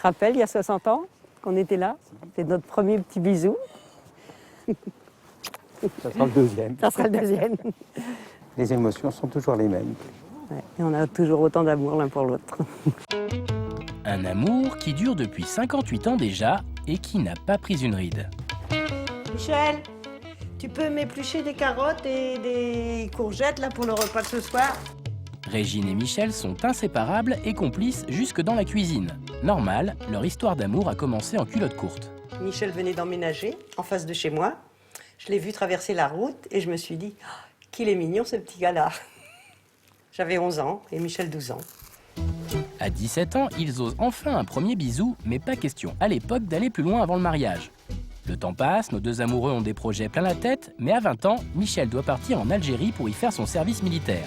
te rappelles, il y a 60 ans, qu'on était là? C'est notre premier petit bisou. Ça sera le deuxième. Ça sera le deuxième. Les émotions sont toujours les mêmes. Ouais, et on a toujours autant d'amour l'un pour l'autre. Un amour qui dure depuis 58 ans déjà et qui n'a pas pris une ride. Michel, tu peux m'éplucher des carottes et des courgettes là pour le repas de ce soir? Régine et Michel sont inséparables et complices jusque dans la cuisine. Normal, leur histoire d'amour a commencé en culotte courte. Michel venait d'emménager en face de chez moi. Je l'ai vu traverser la route et je me suis dit oh, qu'il est mignon ce petit gars-là. J'avais 11 ans et Michel 12 ans. À 17 ans, ils osent enfin un premier bisou, mais pas question à l'époque d'aller plus loin avant le mariage. Le temps passe, nos deux amoureux ont des projets plein la tête, mais à 20 ans, Michel doit partir en Algérie pour y faire son service militaire.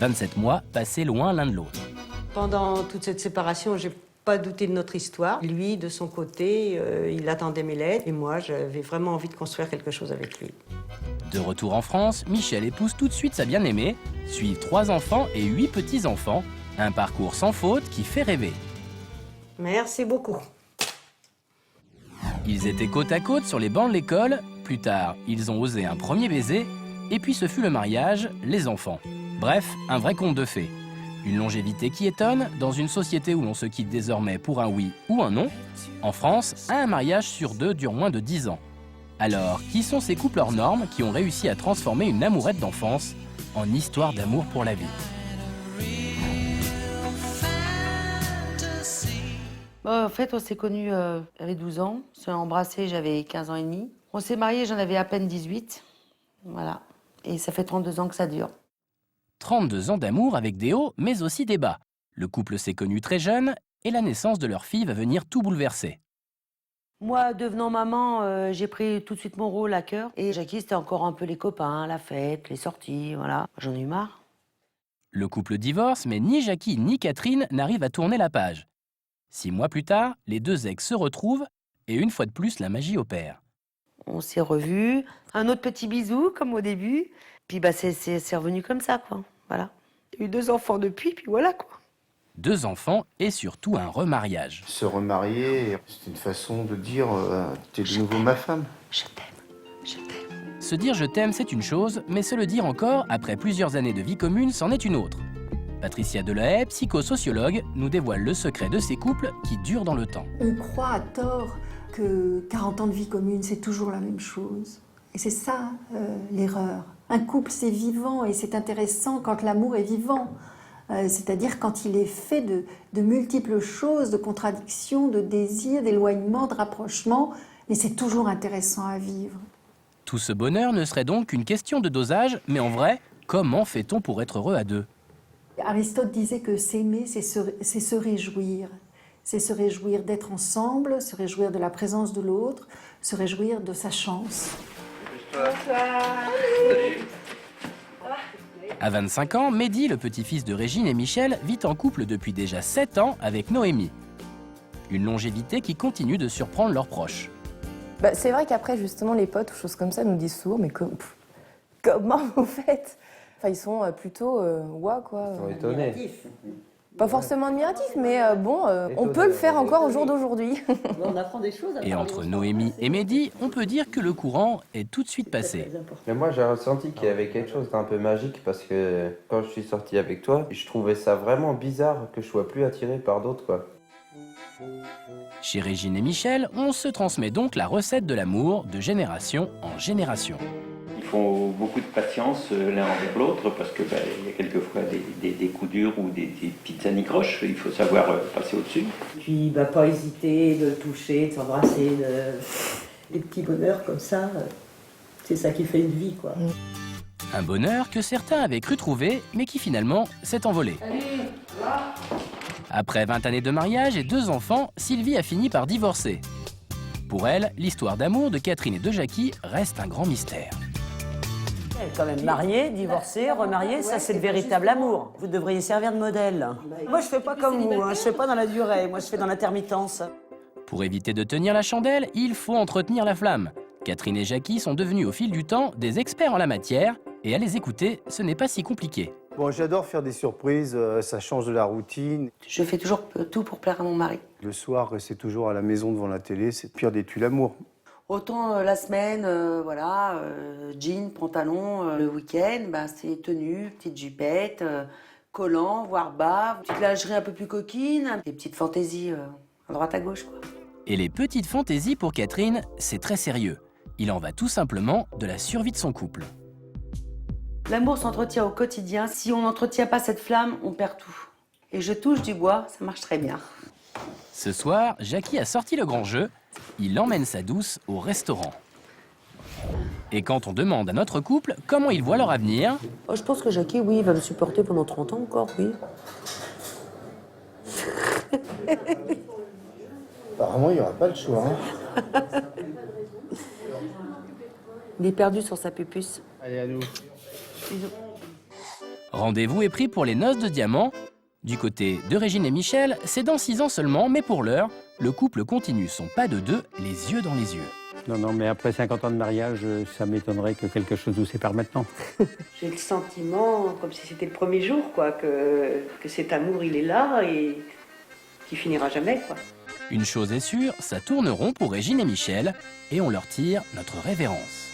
27 mois passés loin l'un de l'autre. Pendant toute cette séparation, j'ai pas douté de notre histoire. Lui, de son côté, il attendait mes lettres et moi, j'avais vraiment envie de construire quelque chose avec lui. De retour en France, Michel épouse tout de suite sa bien-aimée, suivent 3 enfants et 8 petits-enfants, un parcours sans faute qui fait rêver. Merci beaucoup. Ils étaient côte à côte sur les bancs de l'école, plus tard, ils ont osé un premier baiser, et puis ce fut le mariage, les enfants. Bref, un vrai conte de fées. Une longévité qui étonne, dans une société où l'on se quitte désormais pour un oui ou un non. En France, un mariage sur 2 dure moins de 10 ans. Alors, qui sont ces couples hors normes qui ont réussi à transformer une amourette d'enfance en histoire d'amour pour la vie? En fait, on s'est connus, j'avais 12 ans. On s'est embrassés, j'avais 15 ans et demi. On s'est mariés, j'en avais à peine 18. Voilà. Et ça fait 32 ans que ça dure. 32 ans d'amour avec des hauts, mais aussi des bas. Le couple s'est connu très jeune et la naissance de leur fille va venir tout bouleverser. Moi, devenant maman, j'ai pris tout de suite mon rôle à cœur. Et Jackie, c'était encore un peu les copains, la fête, les sorties, voilà. J'en ai eu marre. Le couple divorce, mais ni Jackie ni Catherine n'arrivent à tourner la page. 6 mois plus tard, les deux ex se retrouvent et une fois de plus, la magie opère. On s'est revus. Un autre petit bisou, comme au début. Puis bah, c'est revenu comme ça, quoi. Voilà. J'ai eu 2 enfants depuis, puis voilà, quoi. 2 enfants et surtout un remariage. Se remarier, c'est une façon de dire t'es de nouveau ma femme. Je t'aime, je t'aime. Se dire je t'aime, c'est une chose, mais se le dire encore, après plusieurs années de vie commune, c'en est une autre. Patricia Delahaye, psychosociologue, nous dévoile le secret de ces couples qui durent dans le temps. On croit à tort que 40 ans de vie commune, c'est toujours la même chose. Et c'est ça, l'erreur. Un couple, c'est vivant et c'est intéressant quand l'amour est vivant. C'est-à-dire quand il est fait de multiples choses, de contradictions, de désirs, d'éloignements, de rapprochements. Mais c'est toujours intéressant à vivre. Tout ce bonheur ne serait donc qu'une question de dosage, mais en vrai, comment fait-on pour être heureux à 2? Aristote disait que s'aimer, c'est se réjouir. C'est se réjouir d'être ensemble, se réjouir de la présence de l'autre, se réjouir de sa chance. À 25 ans, Mehdi, le petit-fils de Régine et Michel, vit en couple depuis déjà 7 ans avec Noémie. Une longévité qui continue de surprendre leurs proches. Bah, c'est vrai qu'après, justement, les potes ou choses comme ça nous disent souvent, mais comment vous faites? Enfin, ils sont plutôt ouah, quoi. Ils sont étonnés. Pas forcément admiratifs, mais on peut le faire encore au jour d'aujourd'hui. On apprend des choses. Et entre Noémie et Mehdi, on peut dire que le courant est tout de suite passé. Mais moi, j'ai ressenti qu'il y avait quelque chose d'un peu magique parce que quand je suis sorti avec toi, je trouvais ça vraiment bizarre que je sois plus attiré par d'autres, quoi. Chez Régine et Michel, on se transmet donc la recette de l'amour de génération en génération. Il faut beaucoup de patience l'un avec l'autre parce que il y a quelquefois des coups durs ou des petites anicroches. Il faut savoir passer au-dessus. Puis pas hésiter de le toucher, de s'embrasser, des petits bonheurs comme ça. C'est ça qui fait une vie, quoi. Un bonheur que certains avaient cru trouver, mais qui finalement s'est envolé. Après 20 années de mariage et 2 enfants, Sylvie a fini par divorcer. Pour elle, l'histoire d'amour de Catherine et de Jackie reste un grand mystère. Elle est quand même mariée, divorcée, remariée, ça c'est le véritable amour. Vous devriez servir de modèle. Moi je fais pas comme vous, je fais pas dans la durée, moi je fais dans l'intermittence. Pour éviter de tenir la chandelle, il faut entretenir la flamme. Catherine et Jackie sont devenus au fil du temps des experts en la matière, et à les écouter, ce n'est pas si compliqué. Bon, j'adore faire des surprises, ça change de la routine. Je fais toujours tout pour plaire à mon mari. Le soir, rester toujours à la maison devant la télé, c'est pire des tues l'amour. Autant la semaine, voilà, jean, pantalon, le week-end, bah, c'est tenue, petite jupette, collant, voire bas, petite lingerie un peu plus coquine, des petites fantaisies à droite à gauche, quoi. Et les petites fantaisies pour Catherine, c'est très sérieux. Il en va tout simplement de la survie de son couple. L'amour s'entretient au quotidien. Si on n'entretient pas cette flamme, on perd tout. Et je touche du bois, ça marche très bien. Ce soir, Jackie a sorti le grand jeu. Il emmène sa douce au restaurant. Et quand on demande à notre couple comment ils voient leur avenir, Oh, je pense que Jackie, oui, il va me supporter pendant 30 ans encore, oui. Apparemment, il n'y aura pas le choix. Hein. Il est perdu sur sa pupuce. Allez, à nous. rendez-vous est pris pour les noces de diamant. Du côté de Régine et Michel, c'est dans 6 ans seulement, mais pour l'heure, le couple continue son pas de deux, les yeux dans les yeux. Non, non, mais après 50 ans de mariage, ça m'étonnerait que quelque chose nous sépare maintenant. J'ai le sentiment, comme si c'était le premier jour, quoi, que cet amour, il est là et qu'il finira jamais, quoi. Une chose est sûre, ça tourne rond pour Régine et Michel, et on leur tire notre révérence.